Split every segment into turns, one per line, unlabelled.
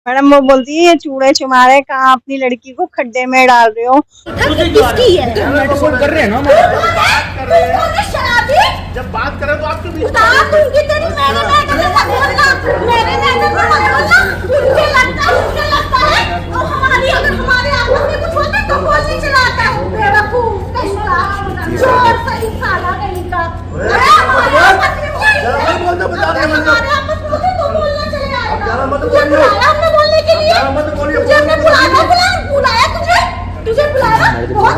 Madam वो बोलती है ये चूड़े चुमारे कहाँ अपनी लड़की को खड्डे में डाल रहे हो।
किसकी है?
कर रहे हैं ना,
बात कर रहे हैं। शराबी
जब बात करें तो आपके बीच
उतार दूंगी तेरी मेरे मैडम का बोलना, मेरे मैडम का बोलना, तुझे लगता है और हमारी अगर हमारे आपस में कुछ होता तो बोलने चला आता है बेवकूफ कहीं का चोर सही साला कहीं का। अरे हमारे आपस में हमारे आपस में होते तो बोलना चले आएगा। तुझे बुलाया हमने बोलने के लिए, तुझे हमने बुलाया तुझे बुलाया बहुत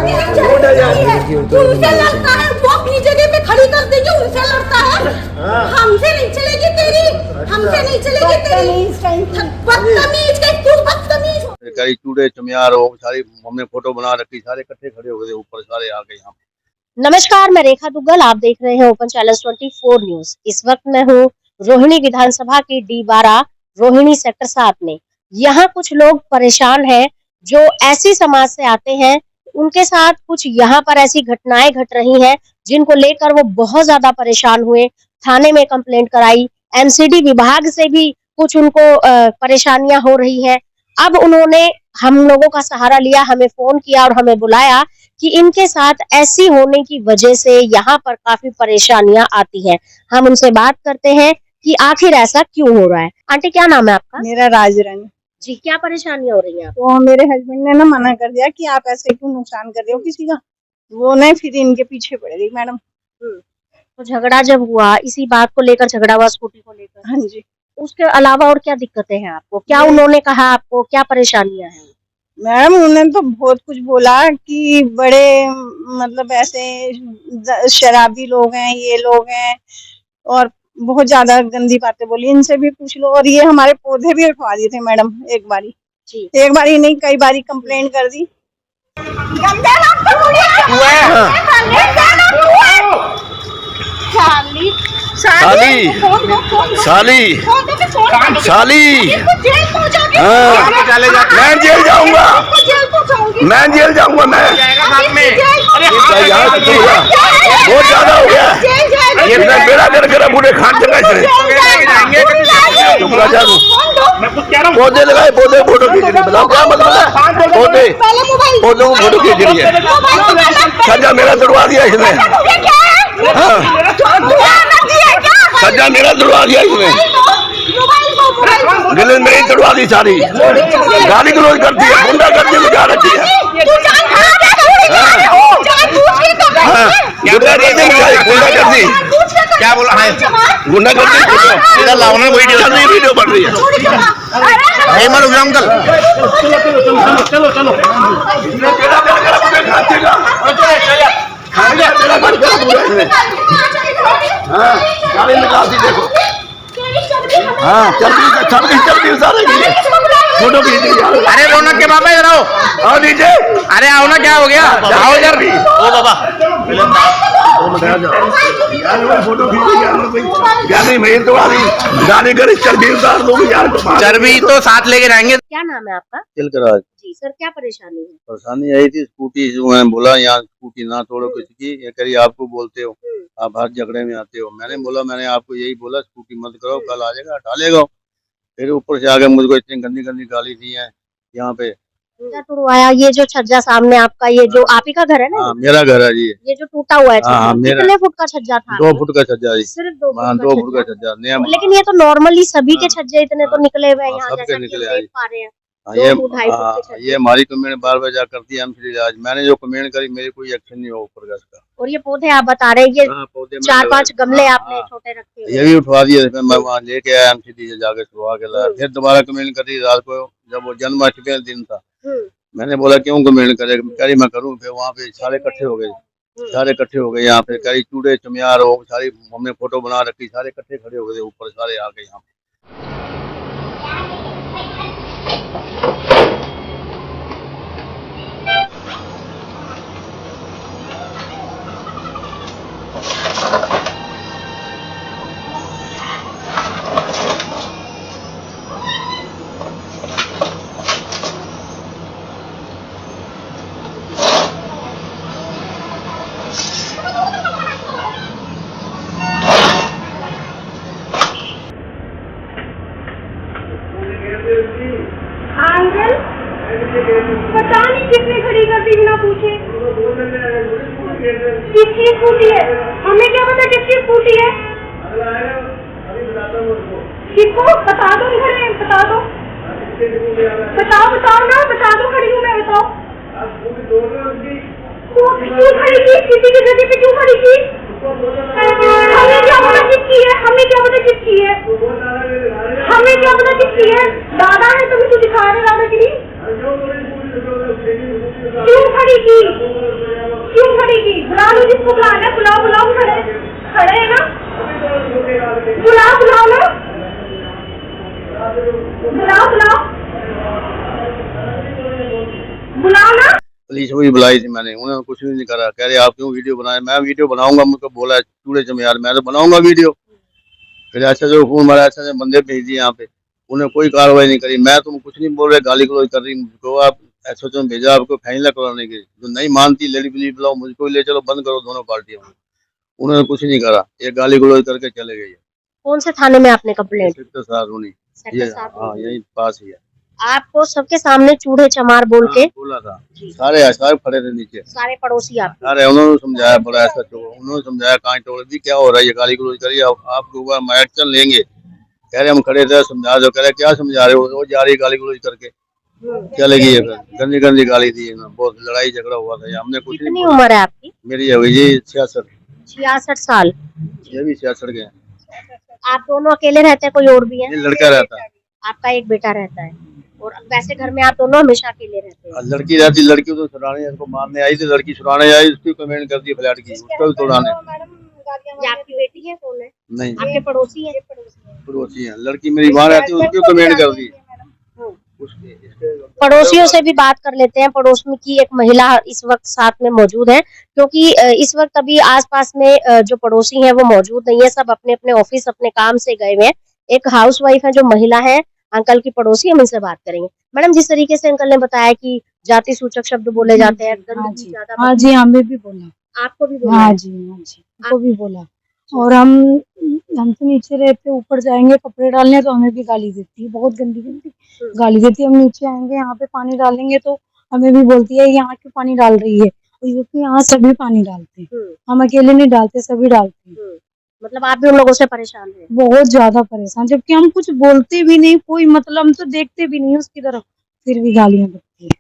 तुझसे लड़ता है वो अपनी जगह पे खड़ी कर देगी, उनसे लड़ता है। हमसे नहीं चलेगी तेरी, हमसे नहीं चलेगी तेरी बदतमीज के तू बदतमीज।
कई चूड़े चुमियार हो सारी हमने फोटो बना रखी, सारे इकट्ठे खड़े हो गए ऊपर, सारे आ गए यहाँ पे।
नमस्कार, मैं रेखा दुग्गल, आप देख रहे हैं ओपन चैनल 24 न्यूज। इस वक्त मैं हूँ रोहिणी विधानसभा की D12 रोहिणी सेक्टर 7 में। यहाँ कुछ लोग परेशान हैं जो ऐसी समाज से आते हैं, उनके साथ कुछ यहाँ पर ऐसी घटनाएं घट रही हैं जिनको लेकर वो बहुत ज्यादा परेशान हुए, थाने में कंप्लेंट कराई, MCD विभाग से भी कुछ उनको परेशानियां हो रही है। अब उन्होंने हम लोगों का सहारा लिया, हमें फोन किया और हमें बुलाया कि इनके साथ ऐसी होने की वजह से यहाँ पर काफी परेशानियां आती हैं। हम उनसे बात करते हैं कि आखिर ऐसा क्यों हो रहा है। आंटी क्या नाम है आपका?
मेरा राजरानी
जी, क्या परेशानियां हो रही हैं?
तो मेरे हस्बैंड ने ना मना कर दिया कि आप ऐसे क्यों नुकसान कर रहे हो किसी का, वो नहीं फिर इनके पीछे पड़ गई मैडम।
तो झगड़ा जब हुआ, इसी बात को लेकर झगड़ा हुआ, स्कूटी को लेकर?
हाँ जी।
उसके अलावा और क्या दिक्कतें हैं आपको? क्या उन्होंने कहा आपको, क्या परेशानियां हैं?
मैडम उन्होंने तो बहुत कुछ बोला कि बड़े मतलब ऐसे शराबी लोग हैं, ये लोग हैं, और बहुत ज्यादा गंदी बातें बोली। इनसे भी पूछ लो। और ये हमारे पौधे भी रखवा दिए थे मैडम एक बारी जी, एक बारी नहीं कई बारी कंप्लेंट कर दी।
साली साली साली मैं जेल जाऊंगा, मैं जेल जाऊंगा, मैं बहुत ज्यादा हो गया ये बेड़ा कर बूढ़े खान चला पौधे लगाए, पौधे फोटो खींच रही, बताओ क्या मतलब है? पौधे पौधों को फोटो खींच रही है, सजा मेरा तुड़वा दिया इसने। सजा मेरा तुड़वा दिया इसने, गिले मेरी तुड़वा दी सारी, गाली गलौज करती है, गुंडा करती है, जा रखी है, गुंडा करती क्या बोला है, गुंडा करती इधर लाओ ना, वीडियो बन रही है अंकल। चलो चलो देखो, हाँ चलती सारे फोटो खींच। अरे रौनक के बाबा इधर आओ नीचे, अरे आओ ना, क्या हो गया, आओ इधर भी। ओ बाबा फोटो चर्बी तो साथ लेके रहेंगे।
क्या नाम है आपका?
तिलकराज
जी सर, क्या परेशानी है?
परेशानी यही थी, स्कूटी जो मैंने बोला यहाँ स्कूटी ना तोड़ो किसी की, ये करी आपको बोलते हो, आप हर झगड़े में आते हो। मैंने बोला, मैंने आपको यही बोला स्कूटी मत करो, कल आ जाएगा हटा लेगा। फिर ऊपर से आगे मुझको इतनी गंदी गंदी गाली दी है यहाँ पे।
क्या तुड़वाया? ये जो छज्जा सामने आपका, ये जो आप ही का घर है ना?
हाँ मेरा घर है जी, ये
जो टूटा हुआ है
छज्जा,
कितने फुट का छज्जा था?
2 फुट का छज्जा जी,
सिर्फ 2
फुट का छज्जा।
लेकिन ये तो नॉर्मली सभी के छज्जे इतने तो निकले हुए हैं यहाँ,
सबके निकले देख
पा रहे हैं।
ये हमारी कमेंट बार बार जा करती है MCD आज, मैंने जो कमेंट करी मेरी कोई एक्शन नहीं हो ऊपर का इसका।
और ये पौधे आप बता रहे हैं, ये 4-5 गमले आपने छोटे रखे हुए,
ये भी उठवा दिए, मैं वहाँ लेके आया MCD से जाके सुबह के लाया। फिर दोबारा कमेंट करी रात को, जब वो जन्माष्टमी का दिन था, मैंने बोला क्यों कमेंट करे, करी मैं करूँ। फिर वहाँ पे सारे इकट्ठे हो गए, सारे इकट्ठे हो गए यहाँ पे, कई चूड़े चुमियार हो सारी हमने फोटो बना रखी, सारे इकट्ठे खड़े हो गए ऊपर, सारे आ गए यहाँ पे।
पता नहीं किसने खड़ी कर दी बिना पूछे। किसकी स्कूटी है? हमें क्या पता किसकी स्कूटी है? किसको? बता दो, घर में बता दो, बताओ ना, बता दो, खड़ी हूँ मैं, बताओ। क्यों खड़ी की? किसी की जगह पे क्यों खड़ी की? हमें क्या पता किसकी है? हमें क्या पता किसकी है? हमें क्या पता किसकी है? दादा है, तुम्हें तो दिखा रहे दादागिरी। क्यों खड़ी की? क्यों खड़ी की? बुला लो जिसको बुलाना है, बुलाओ, खड़े है ना, बुलाओ ना, बुलाओ ना।
पुलिस भी बुलाई थी मैंने, उन्होंने कुछ भी नहीं करा। कह रहे आप क्यों वीडियो बनाए? मैं वीडियो बनाऊंगा, मुझको बोला चूड़े चम यार, मैं तो बनाऊंगा वीडियो। फिर ऐसे जो फोन मारा, ऐसे बंदे भेज दिए यहाँ पे, उन्हें कोई कार्रवाई नहीं करी। मैं तुम कुछ नहीं बोल रहे, गाली गलौज कर रही मुझको। आप एसओ में भेजा आपको फैसला करवाने के, जो नहीं मानती लड़ी पुलिस बुलाओ, मुझको ले चलो, बंद करो दोनों पार्टियों में। उन्होंने कुछ नहीं करा, ये गाली गलौज करके चले गए।
कौन से थाने में आपने कंप्लेंट?
सेक्टर 7 होनी, ये हाँ यही पास ही है।
आपको सबके सामने चूड़े चमार बोल के
बोला था, सारे खड़े थे नीचे,
सारे पड़ोसी आप?
अरे उन्होंने समझाया, बड़ा ऐसा उन्होंने समझाया, कहाँ टोल भी क्या हो रहा है, ये गाली गलौज करिए, आप लोग एक्शन लेंगे। कह रहे हम खड़े थे, समझा दो। कह रहे क्या समझा रहे हो, वो जा रही गाली गलौज करके चलेगी। गंदी गंदी गाली दी, बहुत लड़ाई झगड़ा हुआ था। हमने कुछ नहीं।
कितनी उम्र है आपकी?
मेरी है जी
66 साल।
ये भी 66 के।
आप दोनों अकेले रहते हैं, कोई और भी है?
लड़का रहता है,
आपका एक बेटा रहता है। और वैसे घर में आप दोनों हमेशा अकेले रहते हैं?
लड़की रहती, लड़की तो छुड़ाने इसको मारने आई थी, लड़की छुड़ाने आई, उसकी कमेंट कर दी फ्लैट की, उसको भी छुड़ाने।
ये आपकी बेटी है? कौन है?
नहीं,
आपके पड़ोसी है?
पड़ोसी है। लड़की मेरी वहाँ रहती है, उसकी कमेंट कर दी।
पड़ोसियों से भी बात कर लेते हैं। पड़ोस में की एक महिला इस वक्त साथ में मौजूद है, क्योंकि इस वक्त अभी आसपास में जो पड़ोसी हैं वो मौजूद नहीं है, सब अपने अपने ऑफिस अपने काम से गए हुए हैं। एक हाउसवाइफ है जो महिला है, अंकल की पड़ोसी, हम इनसे बात करेंगे। मैडम, जिस तरीके से अंकल ने बताया कि जाति सूचक शब्द बोले जाते हैं, गंदगी ज्यादा,
हाँ जी, हमें भी बोला।
आपको भी बोला?
हाँ जी, हमको भी बोला। और हम तो नीचे रहते, ऊपर जाएंगे कपड़े डालने तो हमें भी गाली देती है, बहुत गंदी गाली देती है। हम नीचे आएंगे, यहाँ पे पानी डालेंगे तो हमें भी बोलती है यहाँ क्यों पानी डाल रही है, क्योंकि यहाँ सभी पानी डालते हैं, हम अकेले नहीं डालते, सभी डालते हैं।
मतलब आप भी उन लोगों से परेशान हैं?
बहुत ज्यादा परेशान, जबकि हम कुछ बोलते भी नहीं, कोई मतलब हम तो देखते भी नहीं उसकी तरफ, फिर भी गालियां देती है।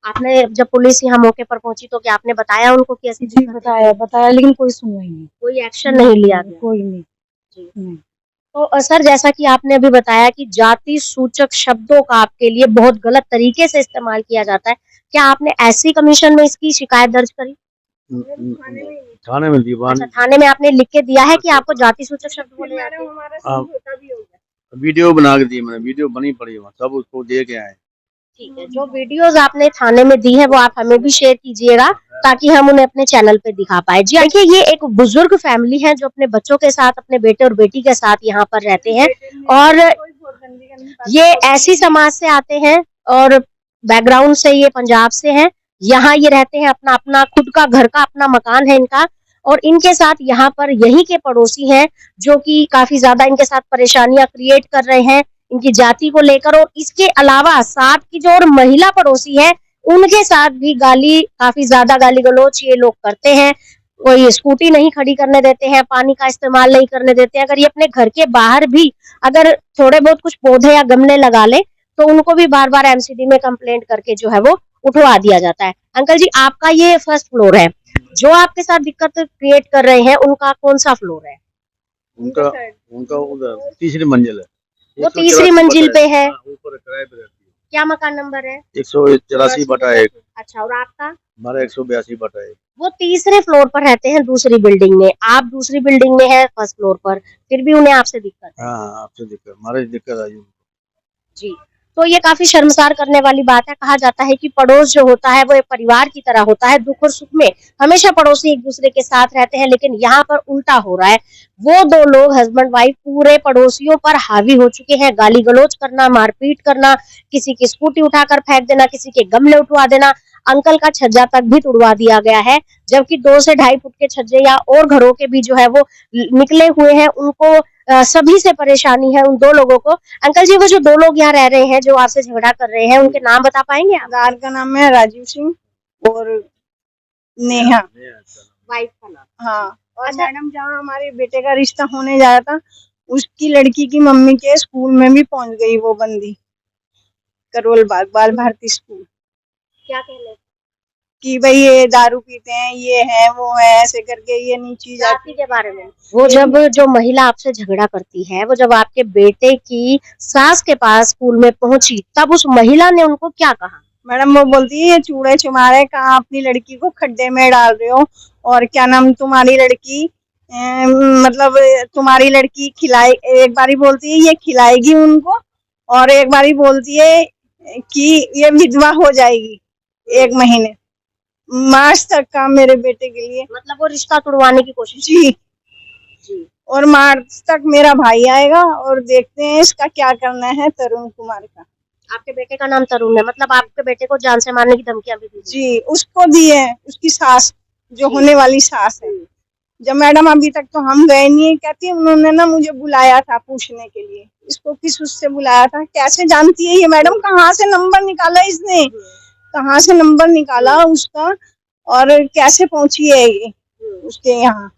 आपने जब पुलिस यहाँ मौके पर पहुंची तो क्या आपने बताया उनको कि ऐसी?
जी बताया, लेकिन कोई सुनवाई नहीं,
कोई एक्शन नहीं लिया गया?
कोई नहीं।
तो सर, जैसा कि आपने अभी बताया कि जाति सूचक शब्दों का आपके लिए बहुत गलत तरीके से इस्तेमाल किया जाता है, क्या आपने एससी कमीशन में इसकी शिकायत दर्ज करी?
थाने में दी।
अच्छा, थाने में आपने लिख के दिया है कि आपको जाति सूचक शब्द बोले जाते हैं?
वीडियो बना के दी मैंने, वीडियो बनी पड़ी है, सब उसको दे के आए।
ठीक है, जो वीडियोस आपने थाने में दी है वो आप हमें भी शेयर कीजिएगा ताकि हम उन्हें अपने चैनल पे दिखा पाए। जी देखिए, ये एक बुजुर्ग फैमिली है जो अपने बच्चों के साथ, अपने बेटे और बेटी के साथ यहाँ पर रहते हैं, और ये ऐसी समाज से आते हैं और बैकग्राउंड से ये पंजाब से हैं। यहाँ ये रहते हैं, अपना अपना खुद का घर का अपना मकान है इनका, और इनके साथ यहाँ पर यहीं के पड़ोसी हैं जो कि काफी ज्यादा इनके साथ परेशानियां क्रिएट कर रहे हैं इनकी जाति को लेकर। और इसके अलावा साथ की जो और महिला पड़ोसी है उनके साथ भी काफी ज्यादा गाली गलौज ये लोग करते हैं। कोई स्कूटी नहीं खड़ी करने देते हैं, पानी का इस्तेमाल नहीं करने देते हैं। अगर ये अपने घर के बाहर भी अगर थोड़े बहुत कुछ पौधे या गमले लगा ले तो उनको भी बार बार एमसीडी में कंप्लेंट करके जो है वो उठवा दिया जाता है। अंकल जी, आपका ये फर्स्ट फ्लोर है, जो आपके साथ दिक्कत क्रिएट कर रहे हैं उनका कौन सा फ्लोर है?
उनका उधर तीसरी मंजिल है।
वो तीसरी मंजिल पे है।
ऊपर किराए पे रहती है।
क्या मकान नंबर है?
184/1।
अच्छा, और आपका?
हमारा 182/1।
वो तीसरे फ्लोर पर रहते हैं दूसरी बिल्डिंग में, आप दूसरी बिल्डिंग में है फर्स्ट फ्लोर पर, फिर भी उन्हें आपसे दिक्कत है?
हाँ, आपसे दिक्कत, हमारे दिक्कत आई
जी। तो ये काफी शर्मसार करने वाली बात है। कहा जाता है कि पड़ोस जो होता है वो एक परिवार की तरह होता है, दुख और सुख में हमेशा पड़ोसी एक दूसरे के साथ रहते हैं, लेकिन यहाँ पर उल्टा हो रहा है। वो दो लोग हस्बैंड वाइफ पूरे पड़ोसियों पर हावी हो चुके हैं, गाली गलौज करना, मारपीट करना, किसी की स्कूटी उठाकर फेंक देना, किसी के गमले उठवा देना, अंकल का छज्जा तक भी तुड़वा दिया गया है, जबकि 2 से 2.5 फुट के छज्जे या और घरों के भी जो है वो निकले हुए हैं, उनको सभी से परेशानी है उन दो लोगों को। अंकल जी, वो जो दो लोग यहाँ रह रहे हैं जो आपसे झगड़ा कर रहे हैं, उनके नाम बता पाएंगे आप?
सरदार का नाम है राजीव सिंह और नेहा।
वाइफ का नाम?
हाँ। और
अच्छा।
मैडम जहाँ हमारे बेटे का रिश्ता होने जा रहा था, उसकी लड़की की मम्मी के स्कूल में भी पहुंच गई वो बंदी, करोल बाग बाल भारती स्कूल,
क्या कहने?
कि भाई ये दारू पीते हैं, ये है वो है, ऐसे करके ये नीची जाती
के बारे में वो जब जो महिला आपसे झगड़ा करती है, वो जब आपके बेटे की सास के पास स्कूल में पहुंची, तब उस महिला ने उनको क्या कहा?
मैडम वो बोलती है ये चूड़े चुमारे कहाँ अपनी लड़की को खड्डे में डाल रहे हो, और क्या नाम तुम्हारी लड़की मतलब तुम्हारी लड़की खिलाई, एक बारी बोलती है ये खिलाएगी उनको, और एक बारी बोलती है कि ये विधवा हो जाएगी 1 महीने। मार्च तक का मेरे बेटे के लिए,
मतलब वो रिश्ता तुड़वाने की कोशिश।
जी। और मार्च तक मेरा भाई आएगा और देखते हैं इसका क्या करना है तरुण कुमार का।
आपके बेटे का नाम तरुण है, मतलब आपके बेटे को जान से मारने की धमकियां भी दी?
जी, उसको दी है, उसकी सास जो होने वाली सास है। जब मैडम अभी तक तो हम गए नहीं है, कहती है उन्होंने ना मुझे बुलाया था पूछने के लिए, इसको किस उससे बुलाया था, कैसे जानती है ये मैडम, कहाँ से नंबर निकाला इसने, कहाँ से नंबर निकाला उसका और कैसे पहुंची है ये उसके यहाँ।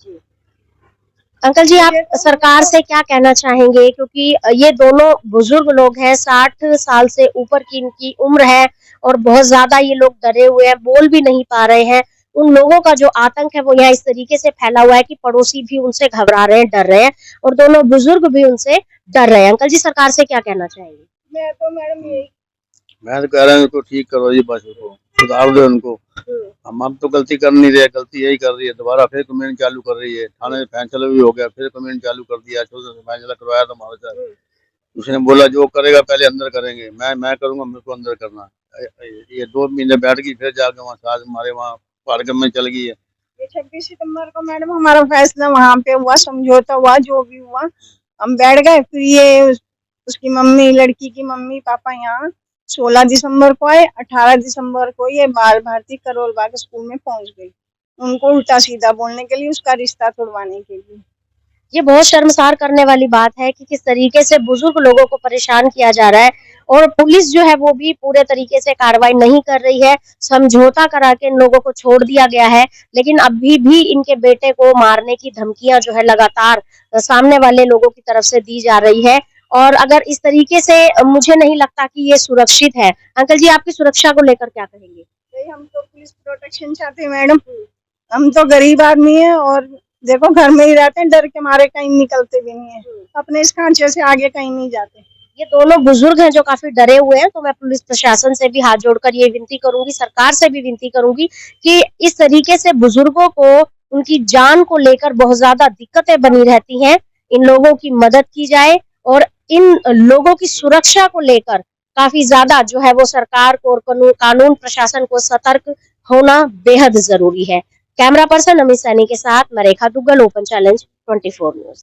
अंकल जी, आप सरकार से क्या कहना चाहेंगे, क्योंकि ये दोनों बुजुर्ग लोग हैं, 60 साल से ऊपर की इनकी उम्र है और बहुत ज्यादा ये लोग डरे हुए हैं, बोल भी नहीं पा रहे हैं। उन लोगों का जो आतंक है वो यहाँ इस तरीके से फैला हुआ है कि पड़ोसी भी उनसे घबरा रहे हैं, डर रहे हैं, और दोनों बुजुर्ग भी उनसे डर रहे हैं। अंकल जी, सरकार से क्या कहना चाहेंगे?
मैं तो कह रहा हूँ उसको ठीक करो जी, बस उसको सुधार दो उनको। हम तो गलती कर नहीं रहे, गलती यही कर रही है, दोबारा फिर कमेंट चालू कर रही है। थाने में फैसला भी हो गया, फिर कमेंट चालू कर दिया, 14 से फैसला करवाया था हमारे साथ। उसने बोला जो करेगा पहले अंदर करेंगे, मैं करूंगा, मेरे को अंदर करना। ये 2 महीने बैठ गई, फिर जाके वहाँ सास हमारे वहाँ पार्क में चल गई है।
ये 26 सितंबर को मैडम हमारा फैसला वहाँ पे हुआ, समझौता हुआ, जो भी हुआ हम बैठ गए। फिर ये उसकी मम्मी, लड़की की मम्मी पापा यहाँ 16 दिसंबर को आए, 18 दिसंबर को ये बाल भारती करोल बाग स्कूल में पहुंच गई, उनको उल्टा सीधा बोलने के लिए, उसका रिश्ता तोड़वाने के लिए।
ये बहुत शर्मसार करने वाली बात है कि किस तरीके से बुजुर्ग लोगों को परेशान किया जा रहा है, और पुलिस जो है वो भी पूरे तरीके से कार्रवाई नहीं कर रही है। समझौता करा के इन लोगों को छोड़ दिया गया है, लेकिन अभी भी इनके बेटे को मारने की धमकियां जो है लगातार सामने वाले लोगों की तरफ से दी जा रही है। और अगर इस तरीके से, मुझे नहीं लगता कि ये सुरक्षित है। अंकल जी, आपकी सुरक्षा को लेकर क्या कहेंगे?
हम तो पुलिस प्रोटेक्शन चाहते हैं मैडम, हम तो गरीब आदमी है और देखो घर में ही रहते हैं, डर के मारे कहीं निकलते भी नहीं है, अपने इस खांचे से आगे कहीं नहीं जाते।
ये दोनों बुजुर्ग हैं जो काफी डरे हुए हैं, तो मैं पुलिस प्रशासन से भी हाथ जोड़कर ये विनती करूंगी, सरकार से भी विनती करूंगी कि इस तरीके से बुजुर्गों को उनकी जान को लेकर बहुत ज्यादा दिक्कतें बनी रहती हैं, इन लोगों की मदद की जाए और इन लोगों की सुरक्षा को लेकर काफी ज्यादा जो है वो सरकार को और कानून प्रशासन को सतर्क होना बेहद जरूरी है। कैमरा पर्सन अमित सैनी के साथ मैं रेखा दुग्गल, ओपन चैलेंज 24 न्यूज।